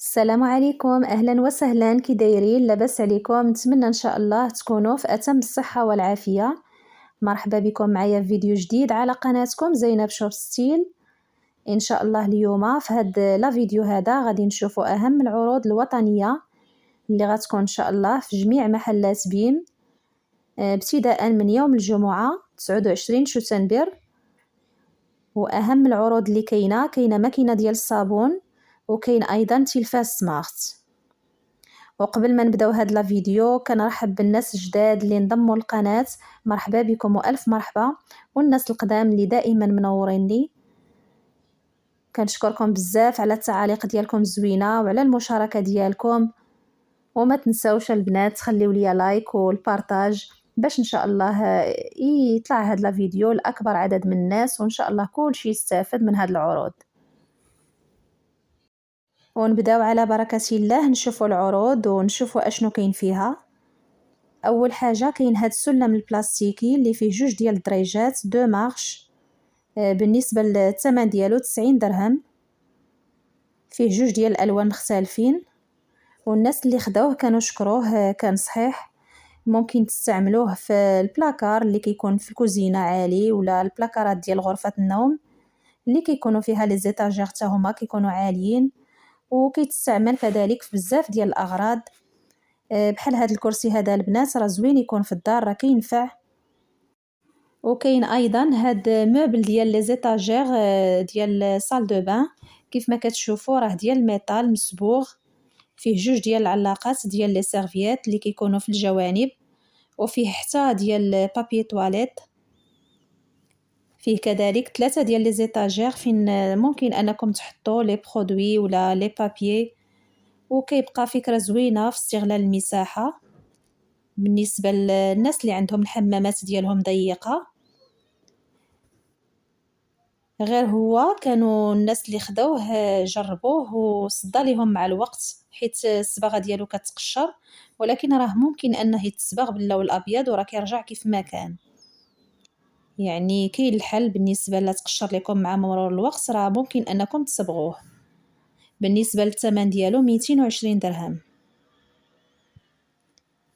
السلام عليكم، أهلا وسهلا، كي دايرين؟ لاباس عليكم؟ نتمنى إن شاء الله تكونوا في أتم الصحة والعافية. مرحبا بكم معايا في فيديو جديد على قناتكم زينب شوب ستيل. إن شاء الله اليوم في هاد لا فيديو هذا غادي نشوفوا أهم العروض الوطنية اللي غتكون إن شاء الله في جميع محلات بيم، ابتداء من يوم الجمعة 29 شتنبر. وأهم العروض اللي كاينة ماكينة ديال الصابون، وكاين أيضا تلفاز سمارت. وقبل ما نبداو هاد لا فيديو كنرحب بالناس الجداد اللي انضموا للقناة، مرحبا بكم والف مرحبا. والناس القدام اللي دائما منورين لي، كنشكركم بزاف على التعاليق ديالكم الزوينه وعلى المشاركه ديالكم. وما تنساوش البنات تخليو لي لايك والبارطاج باش ان شاء الله يطلع هاد لا فيديو لاكبر عدد من الناس، وان شاء الله كلشي يستافد من هاد العروض. ونبداو على بركة الله نشوفوا العروض ونشوفوا اشنو كاين فيها. اول حاجه كاين هاد السلم البلاستيكي اللي فيه جوج ديال الدريجات دو مارش، بالنسبه للثمن ديالو 90 درهم. فيه جوج ديال الالوان مختلفين، والناس اللي خداوه كانوا شكروه، كان صحيح. ممكن تستعملوه في البلاكار اللي كيكون في الكوزينه عالي، ولا البلاكارات ديال غرفه النوم اللي كيكونوا فيها لي زيتاجير حتى هما كيكونوا عاليين. وكيتستعمل كذلك في بزاف ديال الاغراض، بحال هاد الكرسي هذا البنات راه زوين يكون في الدار، راه كينفع. وكاين ايضا هاد موبل ديال لي زيتاجير ديال صال دو بان، كيف ما كتشوفوا راه ديال الميطال مصبوغ، فيه جوج ديال العلاقات ديال لي سيرفيات اللي كيكونوا في الجوانب، وفيه حتى ديال بابي تواليت. فيه كذلك 3 ديال لي زيتاجير فين ممكن انكم تحطوا لي برودوي ولا لي بابي. وكيبقى فكره زوينه في استغلال المساحه بالنسبه للناس اللي عندهم الحمامات ديالهم ضيقه. غير هو كانوا الناس اللي خدوه جربوه وصدى ليهم مع الوقت، حيت الصباغه ديالو كتقشر، ولكن راه ممكن انه يتصبغ باللون الابيض وراه كيرجع كيف ما كان. يعني كاين الحل بالنسبه لا تقشر لكم مع مرور الوقت، راه ممكن انكم تصبغوه. بالنسبه للثمن ديالو 220 درهم.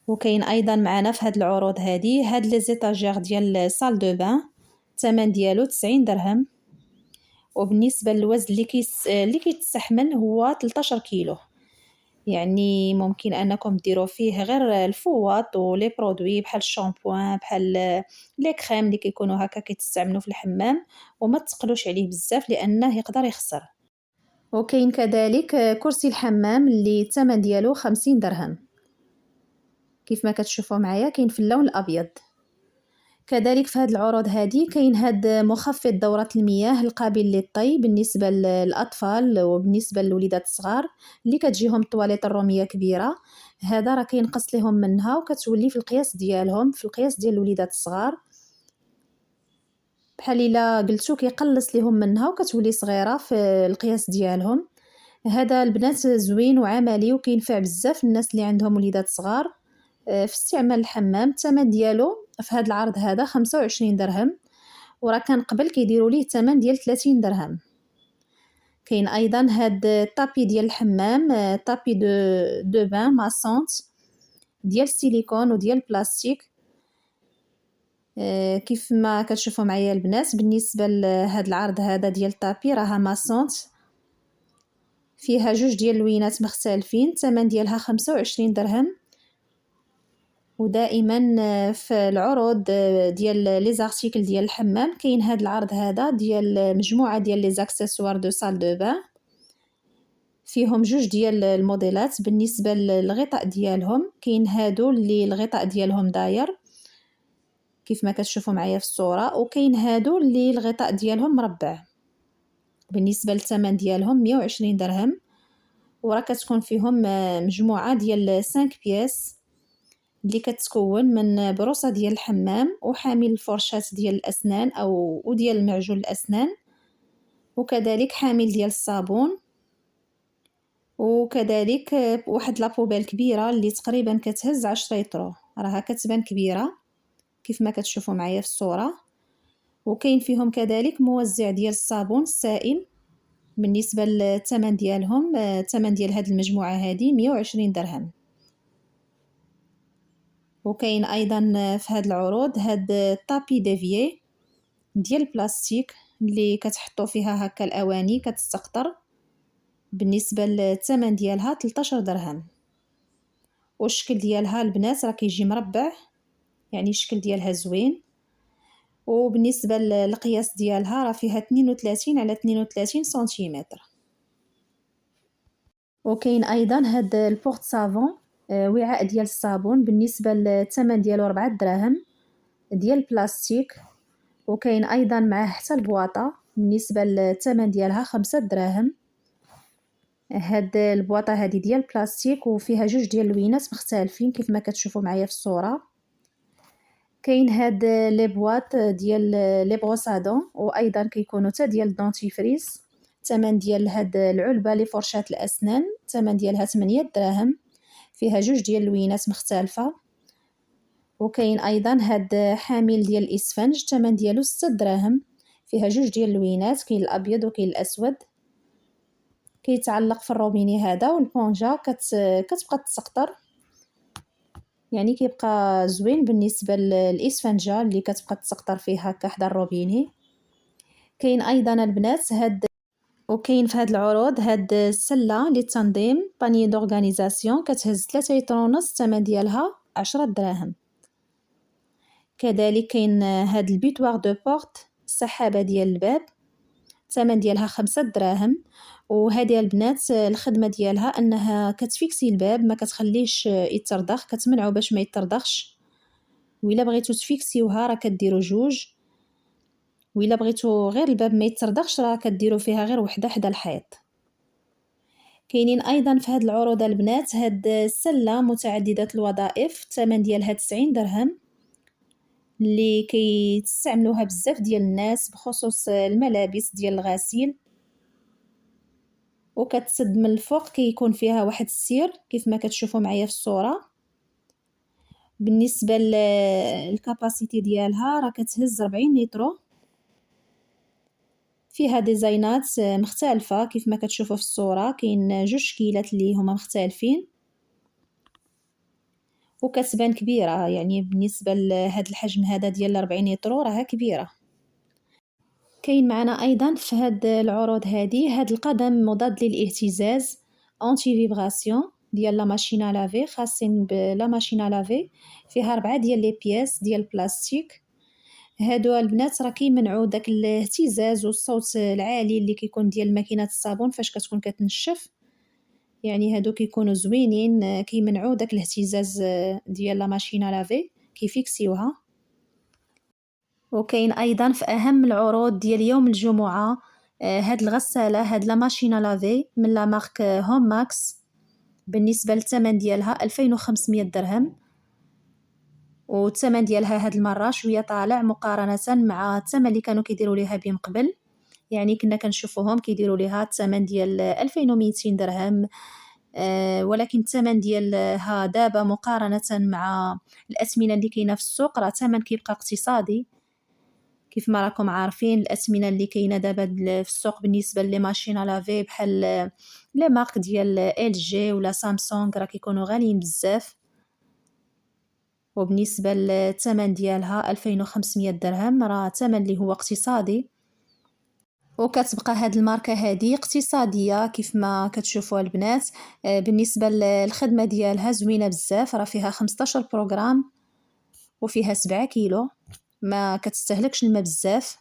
وكاين ايضا معنا في هاد العروض هاد لي زيتاجير ديال صال دو بان، الثمن ديالو 90 درهم. وبالنسبه للوزن اللي كيتستحمل هو 13 كيلو. يعني ممكن انكم ديروا فيه غير الفوط ولي برودوي بحال الشامبوان، بحال لي كريم اللي كيكونوا هكا كيتستعملوا في الحمام، وما تقلوش عليه بزاف لانه يقدر يخسر. وكاين كذلك كرسي الحمام اللي الثمن ديالو 50 درهم، كيف ما كتشوفوا معايا كاين في اللون الابيض. كذلك في هاد العروض هادي كاين هاد مخفض دورة المياه القابل للطي بالنسبة للأطفال وبالنسبة للوليدات الصغار اللي كتجيهم الطواليط الرومية كبيرة. هذا راه كينقص لهم منها وكتولي في القياس ديالهم، في القياس ديال الوليدات الصغار، بحال الا قلتو كيقلص لهم منها وكتولي صغيرة في القياس ديالهم. هذا البنات زوين وعملي وكينفع بزاف الناس اللي عندهم وليدات صغار في استعمال الحمام. الثمن ديالو في هذا العرض هذا 25 درهم، وراه كان قبل كيديروا ليه الثمن ديال 30 درهم. كاين ايضا هاد الطابي ديال الحمام، طابي دو بان ماسونت ديال السيليكون وديال البلاستيك. كيف ما كتشوفوا معايا البنات بالنسبه لهاد العرض هذا ديال الطابي راها ماسونت، فيها جوج ديال اللوينات مختلفين، الثمن ديالها 25 درهم. ودائما في العروض ديال لي زارتيكل ديال الحمام كاين هاد العرض هذا ديال مجموعه ديال لي زاكسيسوار دو سال دو بان، فيهم جوج ديال الموديلات. بالنسبه للغطاء ديالهم كاين هادو اللي الغطاء ديالهم داير كيف ما كتشوفوا معايا في الصوره، وكاين هادو اللي الغطاء ديالهم مربع. بالنسبه للثمن ديالهم 120 درهم، وراه كتكون فيهم مجموعه ديال 5 بياس اللي كتكون من بروصه ديال الحمام وحامل الفرشات ديال الاسنان او وديال معجون الاسنان، وكذلك حامل ديال الصابون، وكذلك واحد لابوبيل كبيره اللي تقريبا كتهز 10 يطرو، راها كتبان كبيره كيف ما كتشوفوا معايا في الصوره. وكاين فيهم كذلك موزع ديال الصابون السائل. بالنسبة للثمن ديالهم، الثمن ديال هاد المجموعة هادي 120 درهم. وكاين ايضا في هاد العروض هاد طابي ديفيي ديال البلاستيك اللي كتحطوا فيها هكا الاواني كتستقطر. بالنسبة للثمن ديالها 13 درهم. والشكل ديالها البنات راه كيجي مربع، يعني الشكل ديالها زوين. وبالنسبة للقياس ديالها راه فيها 32 على 32 سنتيمتر. وكاين ايضا هاد البورت صابون، وعاء ديال الصابون، بالنسبة للثمن ديالو 4 دراهم ديال البلاستيك. وكاين ايضا معاه حتى البواطة، بالنسبة للثمن ديالها 5 دراهم. هاد البواطة هادي ديال البلاستيك وفيها جوج ديال اللوينات مختلفين كيف ما كتشوفوا معايا في الصورة. كاين هاد لي بواط ديال لي بروسادون، وايضا كيكونوا حتى ديال الدونتيفريس. الثمن ديال هاد العلبة لفرشاة الاسنان الثمن ديالها 8 دراهم، فيها جوج ديال اللوينات مختلفة. وكاين ايضا هاد حامل ديال الاسفنج الثمن ديالو 6 دراهم، فيها جوج ديال اللوينات، كاين الابيض وكاين الاسود. كيتعلق في الروبيني هذا، والبونجا كتبقى تسقطر، يعني كيبقى زوين بالنسبة للإسفنجة اللي كتبقى تسقطر فيه هكا حدا الروبيني. كاين ايضا البنات وكاين في هاد العروض هاد السلة للتنظيم باني دورغانيزاسيون كتهز 3 لتر ونص، الثمن ديالها 10 دراهم. كذلك كاين هاد البيتوار دو بورت، السحابة ديال الباب، الثمن ديالها 5 دراهم. وهذه البنات الخدمه ديالها انها كتفيكسي الباب، ما كتخليش يترضخ، كتمنعو باش ما يترضخش. وإلا بغيتو تفيكسيوها راه كديروا جوج، وإلا بغيتو غير الباب ما يترضخش راه كديروا فيها غير وحده حدا الحيط. كاينين ايضا في هاد العروض البنات هاد السله متعدده الوظائف، الثمن ديالها 90 درهم، اللي كيستعملوها بزاف ديال الناس بخصوص الملابس ديال الغسيل. وكتسد من الفوق، كيكون فيها واحد السير كيف ما كتشوفوا معايا في الصورة. بالنسبة للكاباسيتي ديالها راه كتهز 40 لتر، فيها ديزاينات مختلفة كيف ما كتشوفوا في الصورة، كاين جوج شكيلات اللي هما مختلفين، وكتبان كبيرة، يعني بالنسبة لهاد الحجم هذا ديال 40 لتر راها كبيرة. كاين معنا ايضا في هاد العروض هاد القدم مضاد للاهتزاز انتي فيبراسيون ديال لا ماشين لافي، خاصين بلا ماشين لافي، فيها 4 ديال لي بياس ديال البلاستيك. هادو البنات راه كيمنعوا داك الاهتزاز والصوت العالي اللي كيكون ديال ماكينه الصابون فاش كتكون كتنشف، يعني هادو كيكونوا زوينين، كيمنعوا داك الاهتزاز ديال لا ماشين لافي، كيفيكسيوها. وكاين ايضا في اهم العروض ديال يوم الجمعه هاد الغساله، هاد لا ماشين لافي من لا مارك هوم ماكس، بالنسبه للثمن ديالها 2500 درهم. والثمن ديالها هاد المره شويه طالع مقارنه مع الثمن اللي كانوا كيديروا ليها بهم قبل، يعني كنا كنشوفوهم كيديروا ليها الثمن ديال 2200 درهم. ولكن الثمن ديالها دابا مقارنه مع الاثمنه اللي كاينه في السوق راه ثمن كيبقى اقتصادي. كيف ما راكم عارفين الأثمنة اللي كاينة دابا في السوق بالنسبة لي ماشين لافي بحال لي مارك ديال ال جي ولا سامسونج راه كيكونوا غاليين بزاف. وبالنسبة للثمن ديالها 2500 درهم راه ثمن اللي هو اقتصادي. وكتبقى هاد الماركة هادي اقتصادية كيف ما كتشوفوا البنات. بالنسبة للخدمة ديالها زوينة بزاف، راه فيها 15 بروغرام وفيها 7 كيلو، ما كتستهلكش الماء بزاف.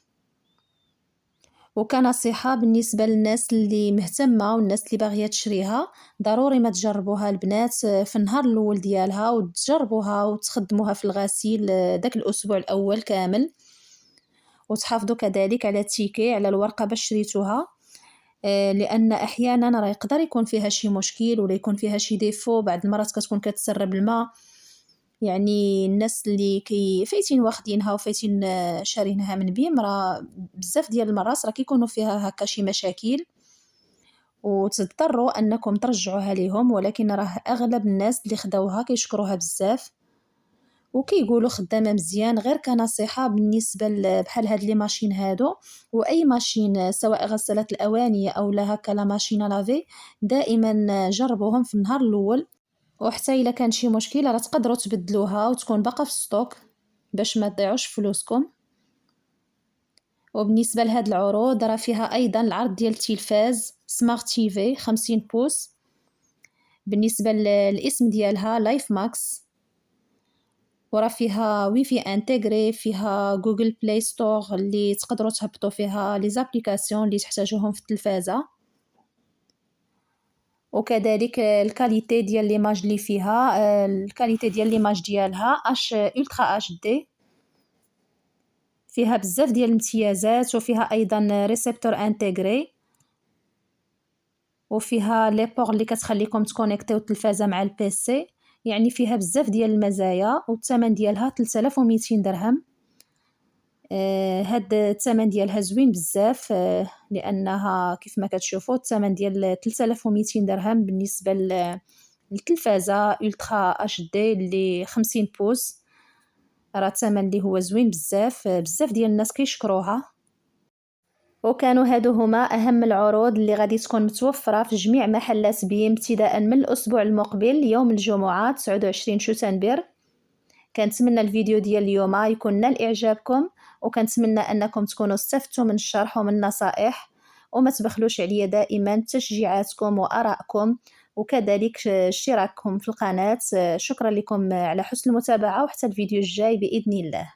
وكنصيحة بالنسبة للناس اللي مهتمة والناس اللي باغية تشريها، ضروري ما تجربوها البنات في النهار الاول ديالها، وتجربوها وتخدموها في الغسيل داك الاسبوع الاول كامل، وتحافظوا كذلك على التيكي على الورقة باش شريتوها، لان احيانا راه يقدر يكون فيها شي مشكل ولا يكون فيها شي ديفو، بعض المرات كتكون كتسرب الماء. يعني الناس اللي فايتين واخدينها وفايتين شارينها من بيم راه بزاف ديال المرات راه كيكونوا فيها هكا شي مشاكل، وتضطروا انكم ترجعوها ليهم. ولكن راه اغلب الناس اللي خداوها كيشكروها بزاف. وكيقولوا خدامة مزيان. غير كنصيحة بالنسبة بحال هاد لي ماشين هادو، وأي ماشين سواء غسالة الأواني أو لا هكا لا ماشين لافي، دائما جربوهم في النهار الأول، وحتى إلا كان شي مشكل راه تقدروا تبدلوها وتكون باقا في ستوك باش ما تضيعوش فلوسكم. وبالنسبة لهاد العروض راه فيها أيضا العرض ديال التلفاز سمارت تيفي 50 بوس. بالنسبة للاسم ديالها لايف ماكس، وراه فيها ويفي انتغري، فيها جوجل بلاي ستور اللي تقدروا تهبطوا فيها لي زابليكاسيون اللي تحتاجوهم في التلفازة. وكذلك الكاليتي ديال ليماج اللي فيها، الكاليتي ديال ليماج ديالها اش الترا اش دي، فيها بزاف ديال الامتيازات، وفيها ايضا ريسيبتور انتغري، وفيها لي بور اللي كتخليكم تكونيكتيو التلفازة مع البيسي. يعني فيها بزاف ديال المزايا، والثمن ديالها 3200 درهم. هاد الثمن ديالها زوين بزاف، لانها كيف ما كتشوفوا الثمن ديال 3200 درهم بالنسبه للتلفازه الترا اش دي اللي 50 بوس، راه الثمن اللي هو زوين بزاف. بزاف ديال الناس كيشكروها. وكانوا هادو هما اهم العروض اللي غادي تكون متوفره في جميع محلات بيم ابتداء من الاسبوع المقبل يوم الجمعه 29 شتنبر. كنتمنى الفيديو ديال اليوم يكون نال اعجابكم، وكنتمنى انكم تكونوا استفدتوا من الشرح ومن النصائح، وما تبخلوش عليا دائما تشجيعاتكم وارائكم، وكذلك اشتراككم في القناه. شكرا لكم على حسن المتابعه، وحتى الفيديو الجاي باذن الله.